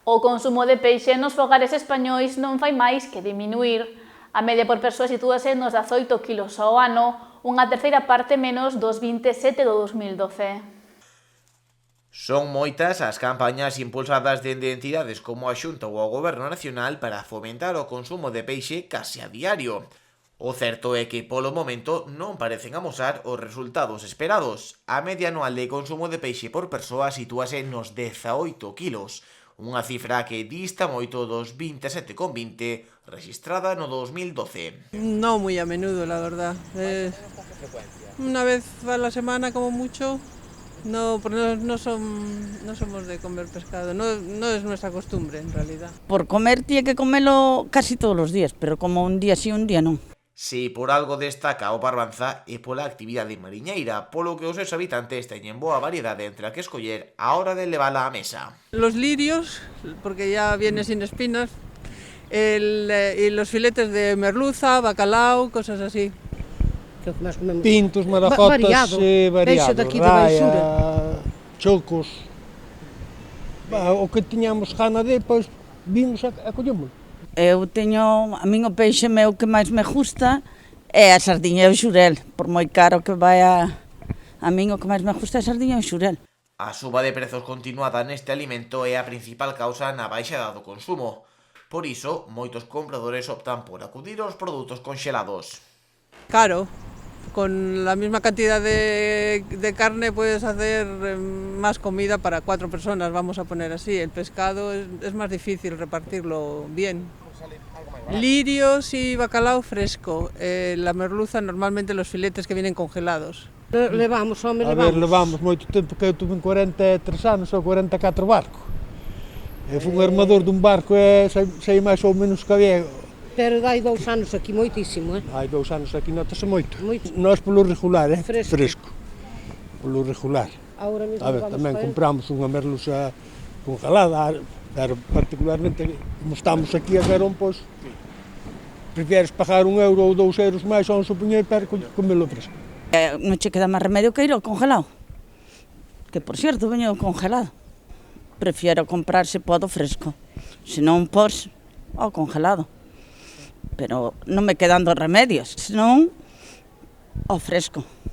O consumo de peixe nos fogares españois non fai máis que diminuir. A media por persoa sitúase nos 18 kilos ao ano, unha terceira parte menos dos 27 do 2012. Son moitas as campañas impulsadas dende entidades como a Xunta ou o Goberno Nacional para fomentar o consumo de peixe case a diario. O certo é que, polo momento, non parecen amosar os resultados esperados. A media anual de consumo de peixe por persoa sitúase nos 18 kilos, unha cifra que dista moito dos 27,20 registrada no 2012. No muy a menudo, la verdad. Una vez a la semana como mucho. No, porque no somos de comer pescado, no es nuestra costumbre en realidad. Por comer tiene que comerlo casi todos los días, pero como un día sí, un día non. Si por algo destaca o Barbanza é pola actividade mariñeira, polo que os seus habitantes teñen boa variedade entre a que escoller a hora de levala á mesa. Los lirios, porque ya viene sin espinas, y los filetes de merluza, bacalao, cosas así. Pintos, marajotas, variado, raia, chocos. O que tiñamos gana de, pois, vimos a collemos. Eu teño, a min o peixe meu que máis me gusta é a sardiña e o xurel, por moi caro que vai a min o que máis me gusta é a sardiña e o xurel. A suba de prezos continuada neste alimento é a principal causa na baixada do consumo. Por iso, moitos compradores optan por acudir aos produtos conxelados. Caro, con la misma cantidad de carne puedes hacer más comida para 4 personas, vamos a poner así. El pescado es más difícil repartirlo bien. Lirios y bacalao fresco, la merluza normalmente los filetes que vienen congelados. Levamos moito tempo, que eu tuve 43 anos ou 44 barcos. Fui un armador dun barco e sei máis ou menos que había. Pero dai 2 anos aquí, moitísimo, Hai 2 anos aquí, notase moito. Moito. Nós polo regular, Fresco. Polo regular. Ahora mesmo A ver, tamén compramos unha merluza congelada, pero particularmente, como estamos aquí a Verón, pois, prefieres pagar 1 euro ou 2 euros máis a un supoñer para comelo fresco. Non che queda máis remedio que ir ao congelado, que por certo veño congelado. Prefiero comprar se podo fresco, se non pois ao congelado. Pero non me quedan dos remedios, senón ao fresco.